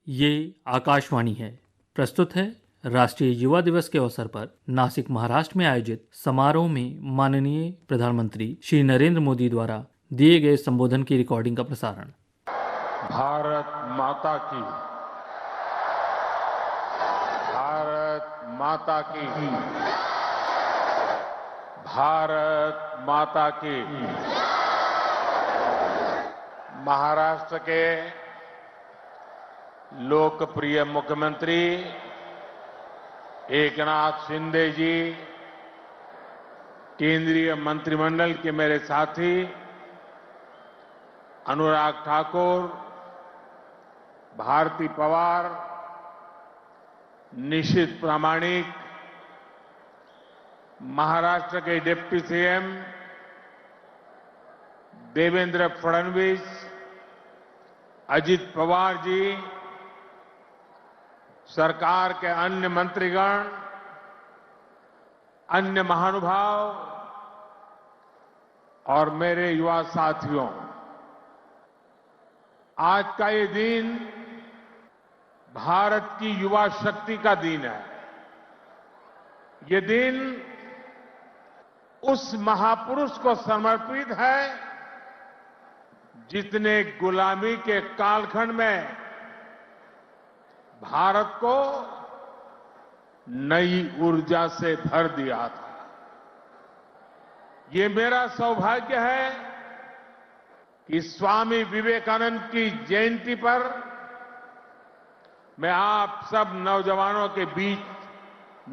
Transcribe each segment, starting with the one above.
ये आकाशवाणी है। प्रस्तुत है राष्ट्रीय युवा दिवस के अवसर पर नासिक महाराष्ट्र में आयोजित समारोह में माननीय प्रधानमंत्री श्री नरेंद्र मोदी द्वारा दिए गए संबोधन की रिकॉर्डिंग का प्रसारण। भारत माता की, भारत माता की, भारत माता की। महाराष्ट्र के लोकप्रिय मुख्यमंत्री एकनाथ शिंदे जी, केंद्रीय मंत्रिमंडल के मेरे साथी अनुराग ठाकुर, भारती पवार, निशित प्रामाणिक, महाराष्ट्र के डिप्टी सीएम देवेंद्र फडणवीस, अजित पवार जी, सरकार के अन्य मंत्रीगण, अन्य महानुभाव और मेरे युवा साथियों, आज का ये दिन भारत की युवा शक्ति का दिन है। ये दिन उस महापुरुष को समर्पित है जिसने गुलामी के कालखंड में भारत को नई ऊर्जा से भर दिया था। ये मेरा सौभाग्य है कि स्वामी विवेकानंद की जयंती पर मैं आप सब नौजवानों के बीच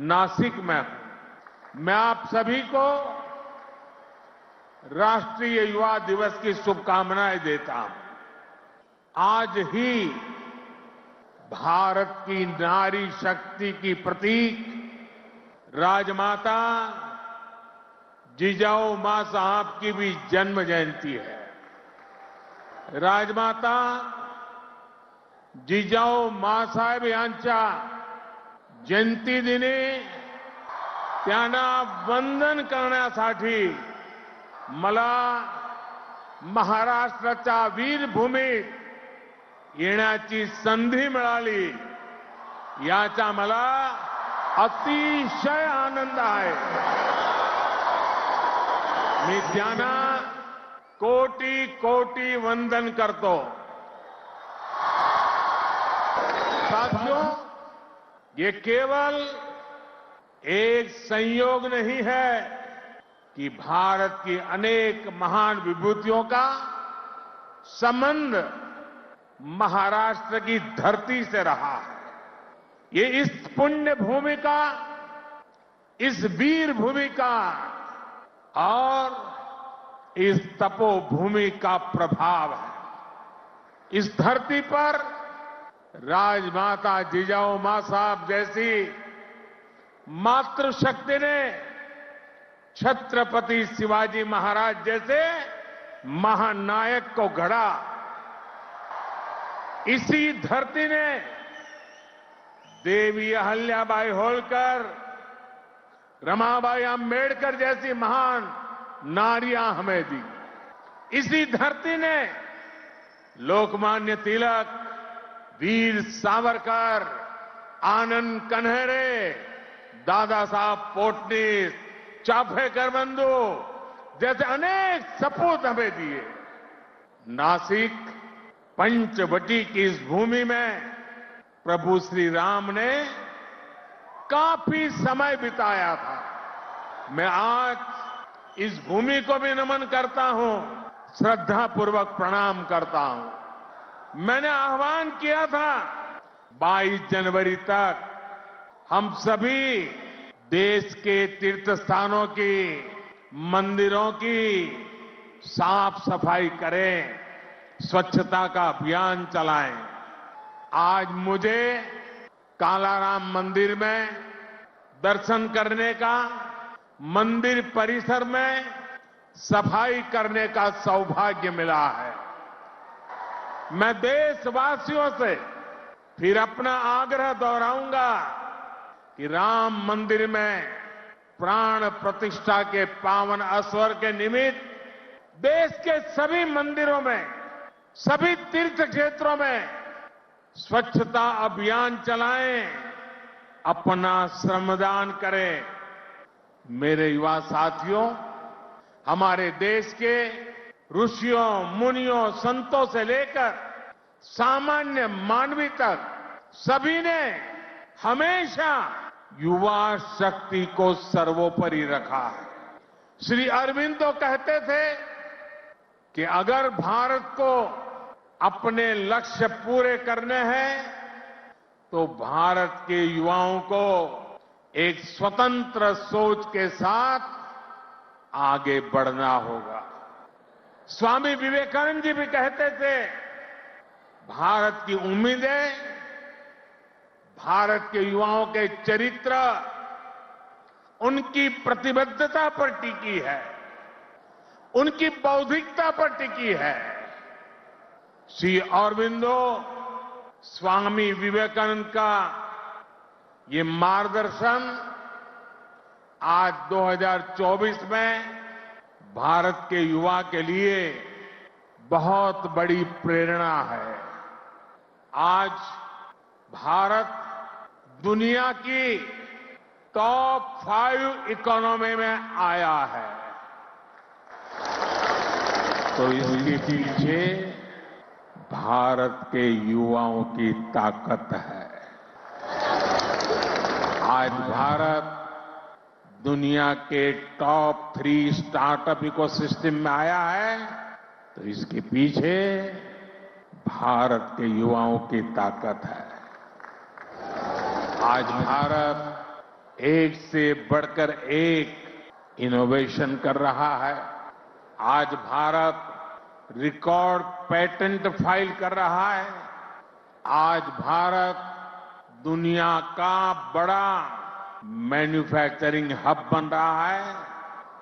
नासिक में हूं। मैं आप सभी को राष्ट्रीय युवा दिवस की शुभकामनाएं देता हूं। आज ही भारत की नारी शक्ति की प्रतीक राजमाता जिजाऊ मां साहब की भी जन्म जयंती है। राजमाता जिजाऊ माँसाहेब यांच्या जयंती दिनी त्यांना वंदन करण्यासाठी मला महाराष्ट्राच्या वीरभूमीत येण्याची संधी मिळाली, याचा मला अतिशय आनंद आहे। मी त्यांना कोटी कोटी वंदन करतो। साथियों, ये केवल एक संयोग नहीं है कि भारत की अनेक महान विभूतियों का संबंध महाराष्ट्र की धरती से रहा है। ये इस पुण्य भूमि का, इस वीर भूमि का और इस तपोभूमि का प्रभाव है। इस धरती पर राजमाता जिजाऊ मां साहब जैसी मातृशक्ति ने छत्रपति शिवाजी महाराज जैसे महानायक को गढ़ा। इसी धरती ने देवी अहल्याबाई होलकर, रमाबाई अंबेडकर जैसी महान नारियां हमें दी। इसी धरती ने लोकमान्य तिलक, वीर सावरकर, आनंद कन्हेरे, दादा साहब पोटनीस, चाफेकर बंधु जैसे अनेक सपूत हमें दिए। नासिक पंचवटी की इस भूमि में प्रभु श्री राम ने काफी समय बिताया था। मैं आज इस भूमि को भी नमन करता हूं, श्रद्धापूर्वक प्रणाम करता हूं। मैंने आह्वान किया था 22 जनवरी तक हम सभी देश के तीर्थ स्थानों की, मंदिरों की साफ सफाई करें, स्वच्छता का अभियान चलाएं। आज मुझे कालाराम मंदिर में दर्शन करने का, मंदिर परिसर में सफाई करने का सौभाग्य मिला है। मैं देशवासियों से फिर अपना आग्रह दोहराऊंगा कि राम मंदिर में प्राण प्रतिष्ठा के पावन अवसर के निमित्त देश के सभी मंदिरों में, सभी तीर्थ क्षेत्रों में स्वच्छता अभियान चलाएं, अपना श्रमदान करें। मेरे युवा साथियों, हमारे देश के ऋषियों, मुनियों, संतों से लेकर सामान्य मानवी तक सभी ने हमेशा युवा शक्ति को सर्वोपरि रखा है। श्री अरविंदो कहते थे कि अगर भारत को अपने लक्ष्य पूरे करने हैं तो भारत के युवाओं को एक स्वतंत्र सोच के साथ आगे बढ़ना होगा। स्वामी विवेकानंद जी भी कहते थे, भारत की उम्मीदें भारत के युवाओं के चरित्र, उनकी प्रतिबद्धता पर टिकी है, उनकी बौद्धिकता पर टिकी है। श्री अरविंदो, स्वामी विवेकानंद का ये मार्गदर्शन आज 2024 में भारत के युवा के लिए बहुत बड़ी प्रेरणा है। आज भारत दुनिया की टॉप 5 इकोनॉमी में आया है, तो इसके पीछे भारत के युवाओं की ताकत है। आज भारत दुनिया के टॉप 3 स्टार्टअप इकोसिस्टम में आया है, तो इसके पीछे भारत के युवाओं की ताकत है। आज भारत एक से बढ़कर एक इनोवेशन कर रहा है। आज भारत रिकॉर्ड पेटेंट फाइल कर रहा है। आज भारत दुनिया का बड़ा मैन्युफैक्चरिंग हब बन रहा है,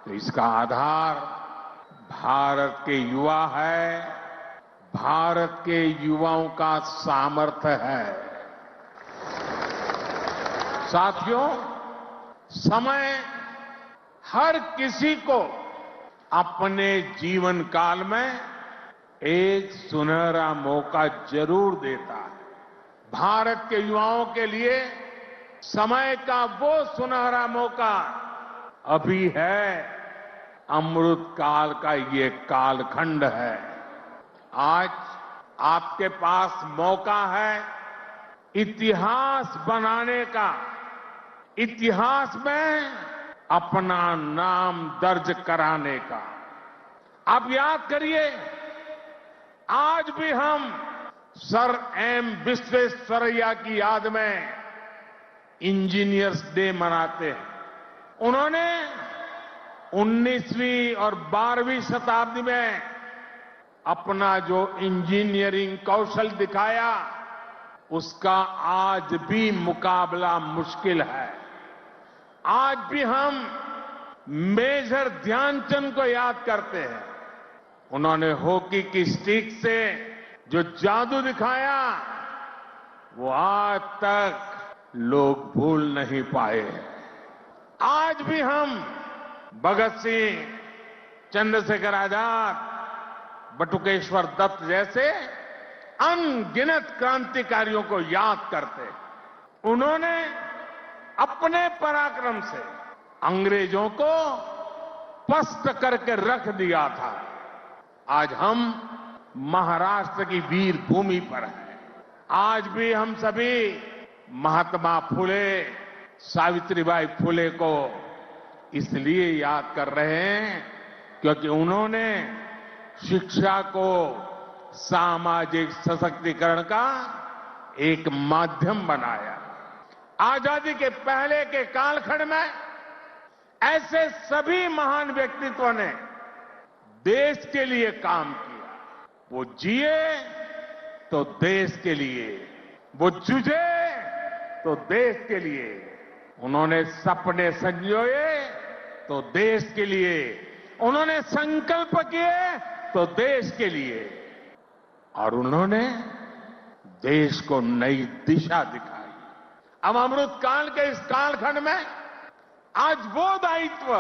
तो इसका आधार भारत के युवा है, भारत के युवाओं का सामर्थ्य है। साथियों, समय हर किसी को अपने जीवन काल में एक सुनहरा मौका जरूर देता है। भारत के युवाओं के लिए समय का वो सुनहरा मौका अभी है। अमृत काल का ये कालखंड है। आज आपके पास मौका है इतिहास बनाने का, इतिहास में अपना नाम दर्ज कराने का। आप याद करिए, आज भी हम सर एम विश्वेश्वरैया की याद में इंजीनियर्स डे मनाते हैं। उन्होंने 19वीं और 12वीं शताब्दी में अपना जो इंजीनियरिंग कौशल दिखाया, उसका आज भी मुकाबला मुश्किल है। आज भी हम मेजर ध्यानचंद को याद करते हैं। उन्होंने हॉकी की स्टिक से जो जादू दिखाया, वो आज तक लोग भूल नहीं पाए हैं। आज भी हम भगत सिंह, चंद्रशेखर आजाद, बटुकेश्वर दत्त जैसे अनगिनत क्रांतिकारियों को याद करते हैं। उन्होंने अपने पराक्रम से अंग्रेजों को पस्त करके रख दिया था। आज हम महाराष्ट्र की वीर भूमि पर हैं। आज भी हम सभी महात्मा फुले, सावित्रीबाई फुले को इसलिए याद कर रहे हैं क्योंकि उन्होंने शिक्षा को सामाजिक सशक्तिकरण का एक माध्यम बनाया। आजादी के पहले के कालखंड में ऐसे सभी महान व्यक्तित्वों ने देश के लिए काम किया। वो जिए तो देश के लिए, वो जूझे तो देश के लिए, उन्होंने सपने संजोए तो देश के लिए, उन्होंने संकल्प किए तो देश के लिए, और उन्होंने देश को नई दिशा दिखाई। अब अमृत काल के इस कालखंड में आज वो दायित्व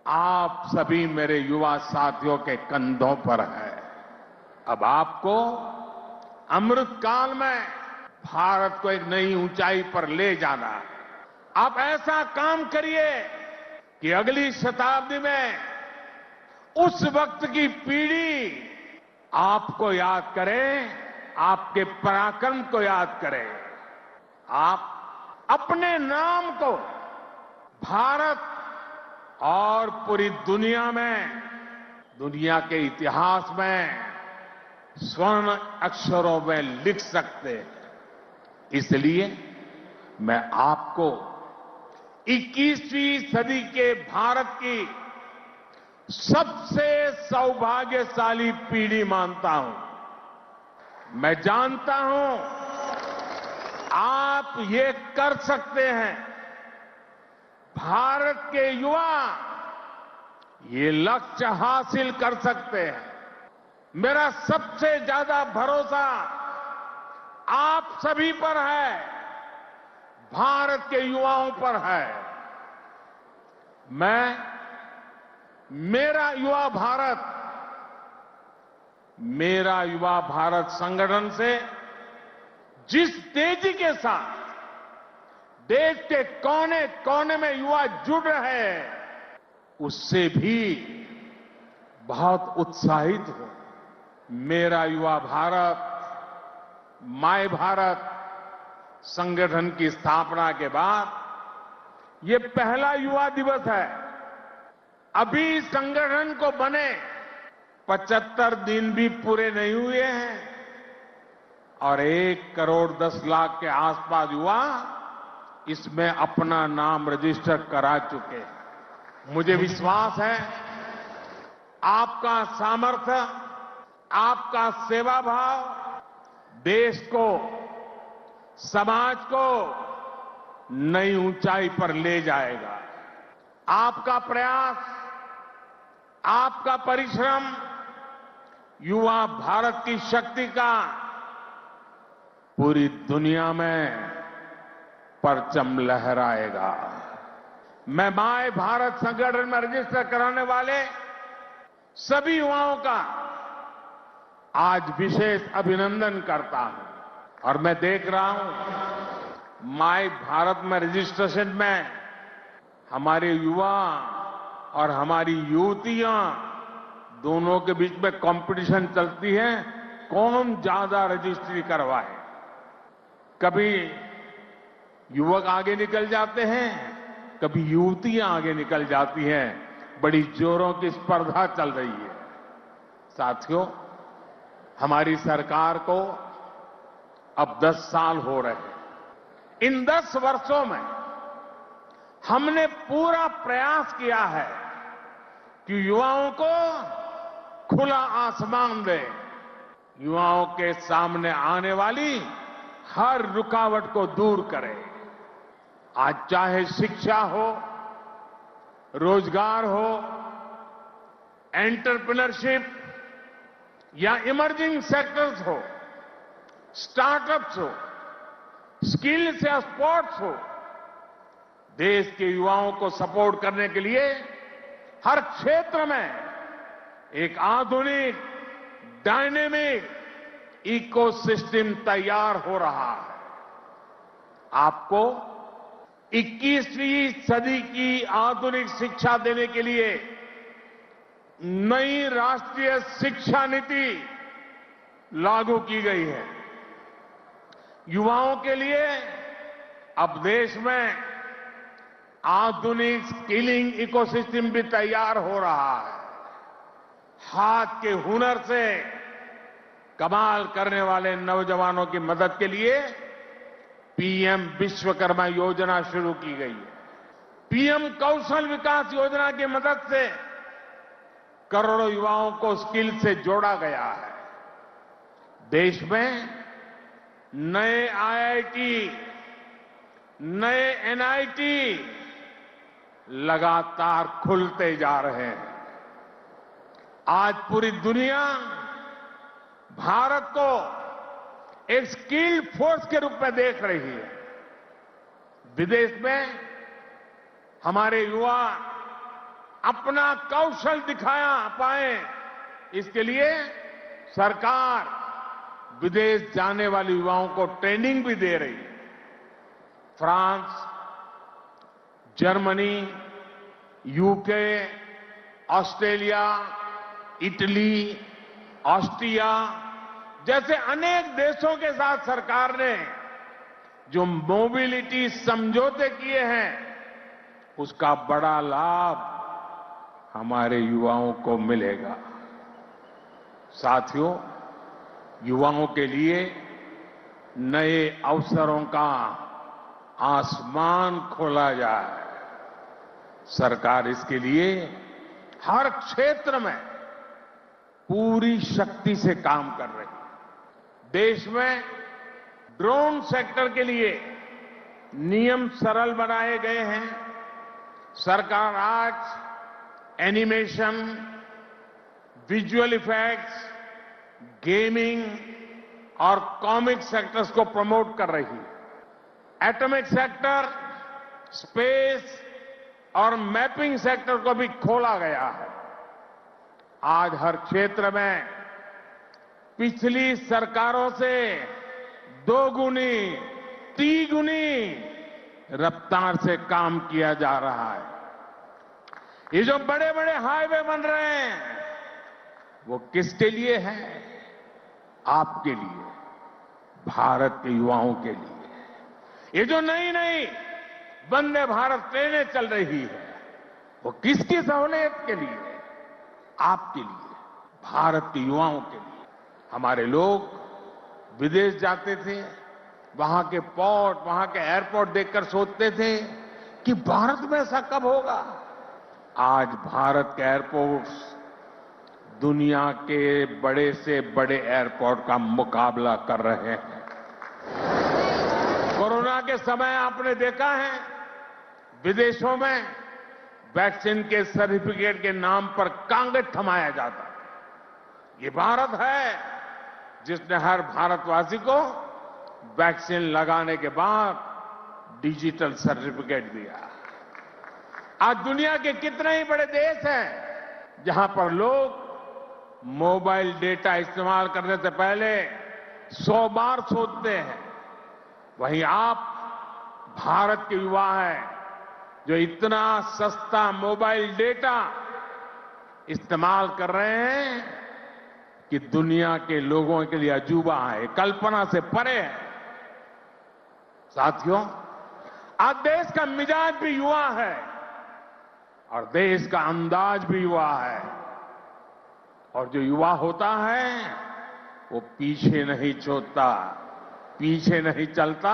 आप सभी मेरे युवा साथियों के कंधों पर है। अब आपको अमृत काल में भारत को एक नई ऊंचाई पर ले जाना है। आप ऐसा काम करिए कि अगली शताब्दी में उस वक्त की पीढ़ी आपको याद करे, आपके पराक्रम को याद करे। आप अपने नाम को भारत और पूरी दुनिया में, दुनिया के इतिहास में स्वर्ण अक्षरों में लिख सकते हैं। इसलिए मैं आपको 21वीं सदी के भारत की सबसे सौभाग्यशाली पीढ़ी मानता हूं। मैं जानता हूं आप ये कर सकते हैं। भारत के युवा ये लक्ष्य हासिल कर सकते हैं। मेरा सबसे ज्यादा भरोसा आप सभी पर है, भारत के युवाओं पर है। मेरा युवा भारत संगठन से जिस तेजी के साथ देश के कोने कोने में युवा जुड़ रहे हैं, उससे भी बहुत उत्साहित हूं। मेरा युवा भारत, माय भारत संगठन की स्थापना के बाद ये पहला युवा दिवस है। अभी संगठन को बने 75 दिन भी पूरे नहीं हुए हैं और 1 करोड़ 10 लाख के आसपास युवा इसमें अपना नाम रजिस्टर करा चुके हैं। मुझे विश्वास है आपका सामर्थ्य, आपका सेवा भाव देश को, समाज को नई ऊंचाई पर ले जाएगा। आपका प्रयास, आपका परिश्रम युवा भारत की शक्ति का पूरी दुनिया में परचम लहराएगा। मैं माय भारत संगठन में रजिस्टर कराने वाले सभी युवाओं का आज विशेष अभिनंदन करता हूं और मैं देख रहा हूं माय भारत में रजिस्ट्रेशन में हमारे युवा और हमारी युवतियां दोनों के बीच में कंपटीशन चलती है, कौन ज्यादा रजिस्ट्री करवाए। कभी युवक आगे निकल जाते हैं, कभी युवतियां आगे निकल जाती हैं। बड़ी जोरों की स्पर्धा चल रही है। साथियों, हमारी सरकार को अब 10 साल हो रहे हैं। इन 10 वर्षों में हमने पूरा प्रयास किया है कि युवाओं को खुला आसमान दे, युवाओं के सामने आने वाली हर रुकावट को दूर करें। आज चाहे शिक्षा हो, रोजगार हो, एंटरप्रेन्योरशिप या इमर्जिंग सेक्टर्स हो, स्टार्टअप्स हो, स्किल्स या स्पोर्ट्स हो, देश के युवाओं को सपोर्ट करने के लिए हर क्षेत्र में एक आधुनिक, डायनेमिक इकोसिस्टम तैयार हो रहा है। आपको 21वीं सदी की आधुनिक शिक्षा देने के लिए नई राष्ट्रीय शिक्षा नीति लागू की गई है। युवाओं के लिए अब देश में आधुनिक स्किलिंग इकोसिस्टम भी तैयार हो रहा है। हाथ के हुनर से कमाल करने वाले नौजवानों की मदद के लिए पीएम विश्वकर्मा योजना शुरू की गई है। पीएम कौशल विकास योजना की मदद से करोड़ों युवाओं को स्किल से जोड़ा गया है। देश में नए आईआईटी, नए एनआईटी लगातार खुलते जा रहे हैं। आज पूरी दुनिया भारत को एक स्किल्ड फोर्स के रूप में देख रही है। विदेश में हमारे युवा अपना कौशल दिखाया पाए, इसके लिए सरकार विदेश जाने वाले युवाओं को ट्रेनिंग भी दे रही है। France, Germany, UK, Australia, Italy, Austria जैसे अनेक देशों के साथ सरकार ने जो मोबिलिटी समझौते किए हैं, उसका बड़ा लाभ हमारे युवाओं को मिलेगा। साथियों, युवाओं के लिए नए अवसरों का आसमान खोला जाए। सरकार इसके लिए हर क्षेत्र में पूरी शक्ति से काम कर रही है। देश में ड्रोन सेक्टर के लिए नियम सरल बनाए गए हैं। सरकार आज एनिमेशन, विजुअल इफेक्ट्स, गेमिंग और कॉमिक सेक्टर्स को प्रमोट कर रही है। एटॉमिक सेक्टर, स्पेस और मैपिंग सेक्टर को भी खोला गया है। आज हर क्षेत्र में पिछली सरकारों से 2 गुनी, 3 गुनी रफ्तार से काम किया जा रहा है। ये जो बड़े बड़े हाईवे बन रहे हैं, वो किसके लिए है? आपके लिए, भारत के युवाओं के लिए। ये जो नई नई वंदे भारत ट्रेनें चल रही है, वो किसकी सहूलियत के लिए? आपके लिए, भारत के युवाओं के लिए। हमारे लोग विदेश जाते थे, वहां के पोर्ट, वहां के एयरपोर्ट देखकर सोचते थे कि भारत में ऐसा कब होगा। आज भारत के एयरपोर्ट्स दुनिया के बड़े से बड़े एयरपोर्ट का मुकाबला कर रहे हैं। कोरोना के समय आपने देखा है, विदेशों में वैक्सीन के सर्टिफिकेट के नाम पर कांगड़ थमाया जाता है। ये भारत है जिसने हर भारतवासी को वैक्सीन लगाने के बाद डिजिटल सर्टिफिकेट दिया। आज दुनिया के कितने ही बड़े देश हैं जहां पर लोग मोबाइल डेटा इस्तेमाल करने से पहले 100 बार सोचते हैं। वहीं आप भारत के युवा हैं जो इतना सस्ता मोबाइल डेटा इस्तेमाल कर रहे हैं कि दुनिया के लोगों के लिए अजूबा है, कल्पना से परे है। साथियों, आज देश का मिजाज भी युवा है और देश का अंदाज भी युवा है। और जो युवा होता है वो पीछे नहीं छोड़ता, पीछे नहीं चलता,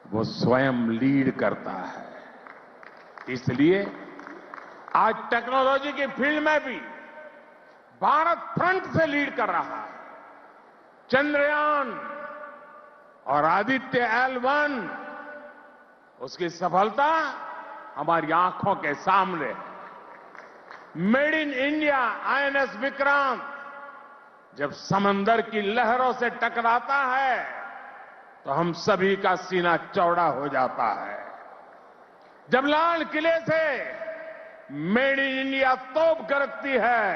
वो स्वयं लीड करता है। इसलिए आज टेक्नोलॉजी की फील्ड में भी भारत फ्रंट से लीड कर रहा है। चंद्रयान और आदित्य L1, उसकी सफलता हमारी आंखों के सामने है। Made in India INS Vikrant जब समंदर की लहरों से टकराता है तो हम सभी का सीना चौड़ा हो जाता है। जब लाल किले से मेड इन इंडिया तोप गरजती है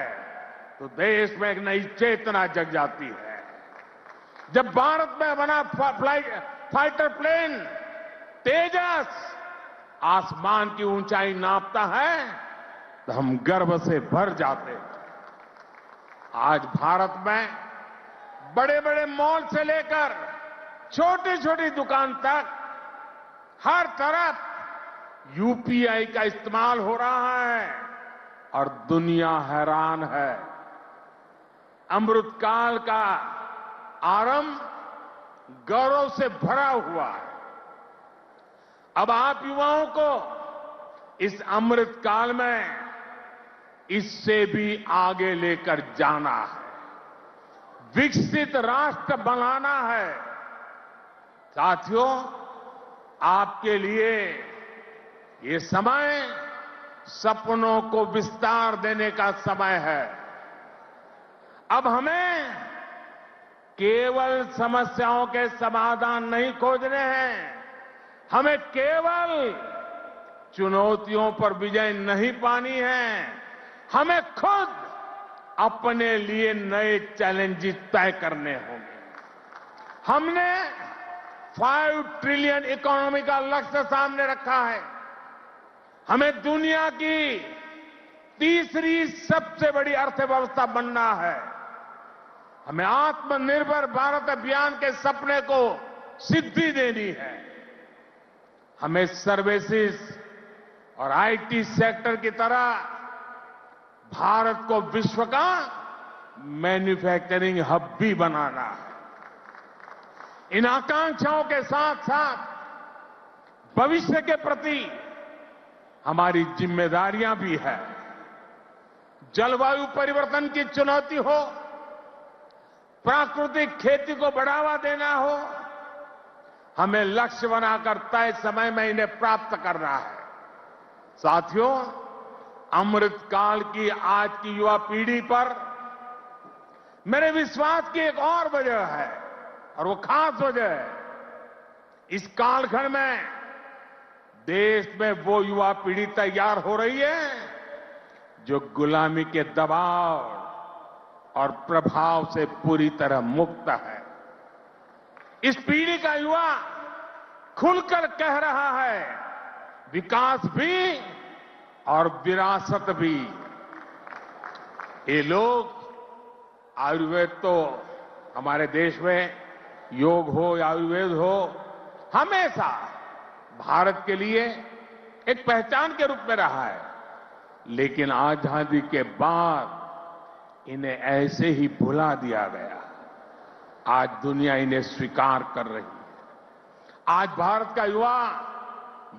तो देश में एक नई चेतना जग जाती है। जब भारत में बना फाइटर प्लेन तेजस आसमान की ऊंचाई नापता है तो हम गर्व से भर जाते हैं। आज भारत में बड़े बड़े मॉल से लेकर छोटी छोटी दुकान तक हर तरफ UPI का इस्तेमाल हो रहा है और दुनिया हैरान है। अमृतकाल का आरंभ गौरव से भरा हुआ है। अब आप युवाओं को इस अमृतकाल में इससे भी आगे लेकर जाना है, विकसित राष्ट्र बनाना है। साथियों, आपके लिए ये समय सपनों को विस्तार देने का समय है। अब हमें केवल समस्याओं के समाधान नहीं खोजने हैं, हमें केवल चुनौतियों पर विजय नहीं पानी है, हमें खुद अपने लिए नए चैलेंजेस तय करने होंगे। हमने 5 ट्रिलियन इकोनॉमी का लक्ष्य सामने रखा है। हमें दुनिया की तीसरी सबसे बड़ी अर्थव्यवस्था बनना है। हमें आत्मनिर्भर भारत अभियान के सपने को सिद्धि देनी है। हमें सर्विसेज और आईटी सेक्टर की तरह भारत को विश्व का मैन्युफैक्चरिंग हब भी बनाना है। इन आकांक्षाओं के साथ साथ भविष्य के प्रति हमारी जिम्मेदारियां भी है। जलवायु परिवर्तन की चुनौती हो, प्राकृतिक खेती को बढ़ावा देना हो, हमें लक्ष्य बनाकर तय समय में इन्हें प्राप्त करना है। साथियों, अमृतकाल की आज की युवा पीढ़ी पर मेरे विश्वास की एक और वजह है, और वो खास वजह है। इस कालखंड में देश में वो युवा पीढ़ी तैयार हो रही है जो गुलामी के दबाव और प्रभाव से पूरी तरह मुक्त है। इस पीढ़ी का युवा खुलकर कह रहा है, विकास भी और विरासत भी। ये लोग आयुर्वेद तो हमारे देश में योग हो या आयुर्वेद हो, हमेशा भारत के लिए एक पहचान के रूप में रहा है। लेकिन आजादी के बाद इन्हें ऐसे ही भुला दिया गया। आज दुनिया इन्हें स्वीकार कर रही है। आज भारत का युवा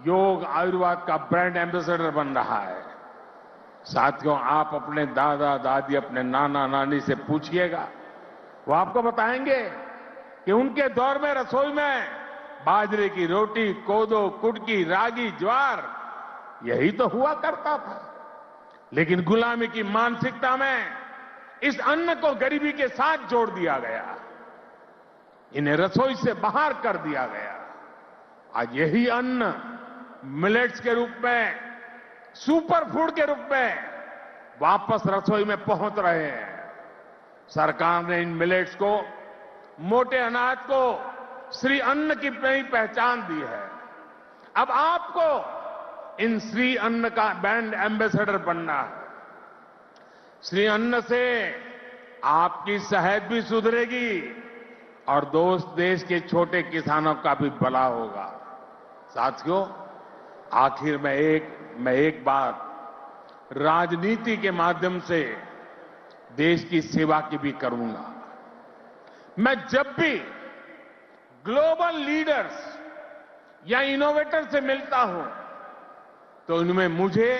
योग आयुर्वेद का ब्रांड एम्बेसडर बन रहा है। साथियों, आप अपने दादा दादी, अपने नाना नानी से पूछिएगा, वो आपको बताएंगे कि उनके दौर में रसोई में बाजरे की रोटी, कोदो, कुटकी, रागी, ज्वार यही तो हुआ करता था। लेकिन गुलामी की मानसिकता में इस अन्न को गरीबी के साथ जोड़ दिया गया, इन्हें रसोई से बाहर कर दिया गया। आज यही अन्न मिलेट्स के रूप में, सुपर फूड के रूप में वापस रसोई में पहुंच रहे हैं। सरकार ने इन मिलेट्स को, मोटे अनाज को श्री अन्न की नई पहचान दी है। अब आपको इन श्री अन्न का ब्रांड एम्बेसडर बनना है। श्री अन्न से आपकी सेहत भी सुधरेगी और देश के छोटे किसानों का भी भला होगा। साथियों, आखिर में एक बात राजनीति के माध्यम से देश की सेवा की भी करूंगा। मैं जब भी ग्लोबल लीडर्स या इनोवेटर से मिलता हूं तो उनमें मुझे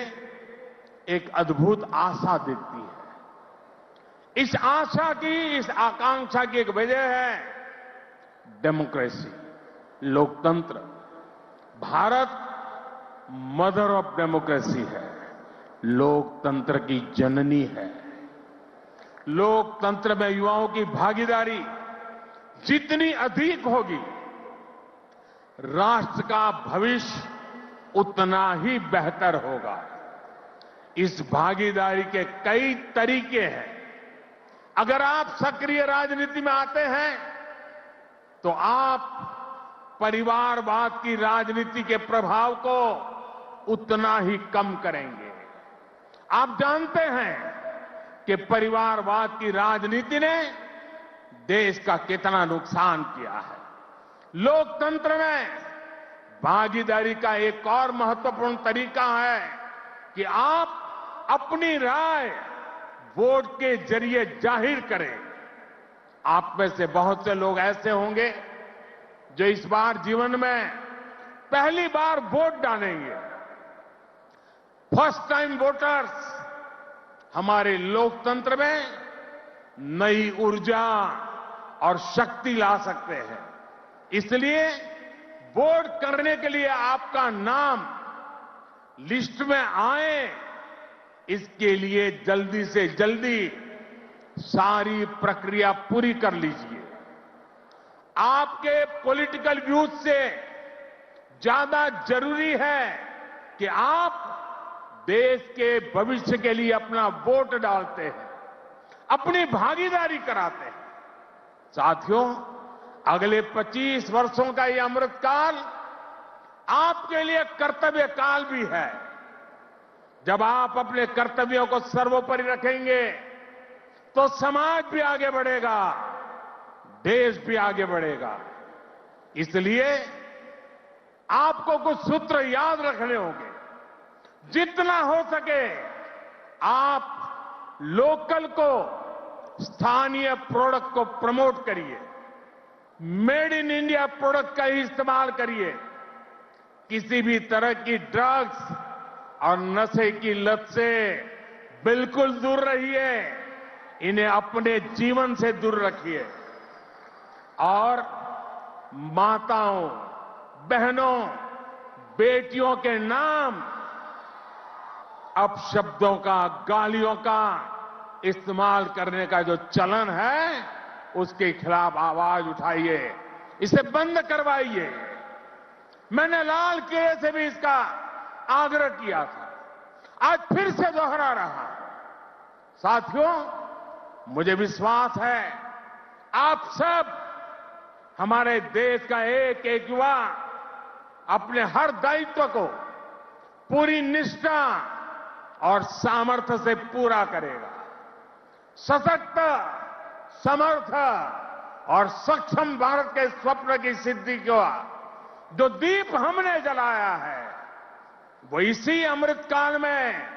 एक अद्भुत आशा दिखती है। इस आशा की, इस आकांक्षा की एक वजह है डेमोक्रेसी, लोकतंत्र। भारत मदर ऑफ डेमोक्रेसी है, लोकतंत्र की जननी है। लोकतंत्र में युवाओं की भागीदारी जितनी अधिक होगी, राष्ट्र का भविष्य उतना ही बेहतर होगा। इस भागीदारी के कई तरीके हैं। अगर आप सक्रिय राजनीति में आते हैं तो आप परिवारवाद की राजनीति के प्रभाव को उतना ही कम करेंगे। आप जानते हैं कि परिवारवाद की राजनीति ने देश का कितना नुकसान किया है। लोकतंत्र में भागीदारी का एक और महत्वपूर्ण तरीका है कि आप अपनी राय वोट के जरिए जाहिर करें। आप में से बहुत से लोग ऐसे होंगे जो इस बार जीवन में पहली बार वोट डालेंगे। फर्स्ट टाइम वोटर्स हमारे लोकतंत्र में नई ऊर्जा और शक्ति ला सकते हैं। इसलिए वोट करने के लिए आपका नाम लिस्ट में आए, इसके लिए जल्दी से जल्दी सारी प्रक्रिया पूरी कर लीजिए। आपके पॉलिटिकल व्यूज से ज्यादा जरूरी है कि आप देश के भविष्य के लिए अपना वोट डालते हैं। अपनी भागीदारी कराते हैं। साथियों, अगले 25 वर्षों का ये अमृत काल आपके लिए कर्तव्य काल भी है। जब आप अपने कर्तव्यों को सर्वोपरि रखेंगे तो समाज भी आगे बढ़ेगा, देश भी आगे बढ़ेगा। इसलिए आपको कुछ सूत्र याद रखने होंगे। जितना हो सके आप लोकल को, स्थानीय प्रोडक्ट को प्रमोट करिए। मेड इन इंडिया प्रोडक्ट का ही इस्तेमाल करिए। किसी भी तरह की ड्रग्स और नशे की लत से बिल्कुल दूर रहिए। इन्हें अपने जीवन से दूर रखिए। और माताओं, बहनों, बेटियों के नाम अपशब्दों का, गालियों का इस्तेमाल करने का जो चलन है, उसके खिलाफ आवाज उठाइए, इसे बंद करवाइए। मैंने लाल किले से भी इसका आग्रह किया था, आज फिर से दोहरा रहा। साथियों, मुझे विश्वास है आप सब, हमारे देश का एक एक युवा अपने हर दायित्व को पूरी निष्ठा और सामर्थ्य से पूरा करेगा। सशक्त, समर्थ और सक्षम भारत के स्वप्न की सिद्धि को जो दीप हमने जलाया है, वो इसी अमृत काल में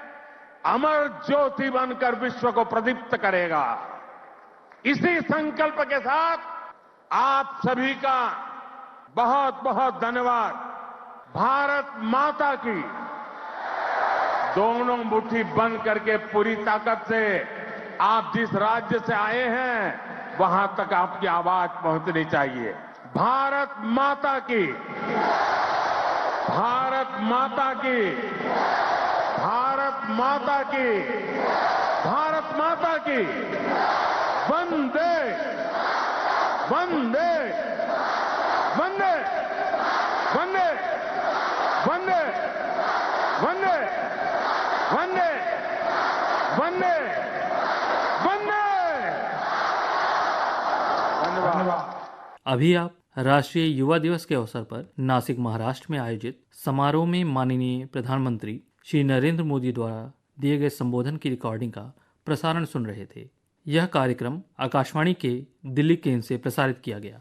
अमर ज्योति बनकर विश्व को प्रदीप्त करेगा। इसी संकल्प के साथ आप सभी का बहुत बहुत धन्यवाद। भारत माता की दोनों मुट्ठी बंद करके पूरी ताकत से आप जिस राज्य से आए हैं वहां तक आपकी आवाज पहुंचनी चाहिए। भारत माता की, भारत माता की, भारत माता की, भारत माता की। वंदे वंदे वंदे वंदे वंदे वंदे वंदे वंदे वंदे। धन्यवाद। अभी आप राष्ट्रीय युवा दिवस के अवसर पर नासिक महाराष्ट्र में आयोजित समारोह में माननीय प्रधानमंत्री श्री नरेंद्र मोदी द्वारा दिए गए संबोधन की रिकॉर्डिंग का प्रसारण सुन रहे थे। यह कार्यक्रम आकाशवाणी के दिल्ली केंद्र से प्रसारित किया गया।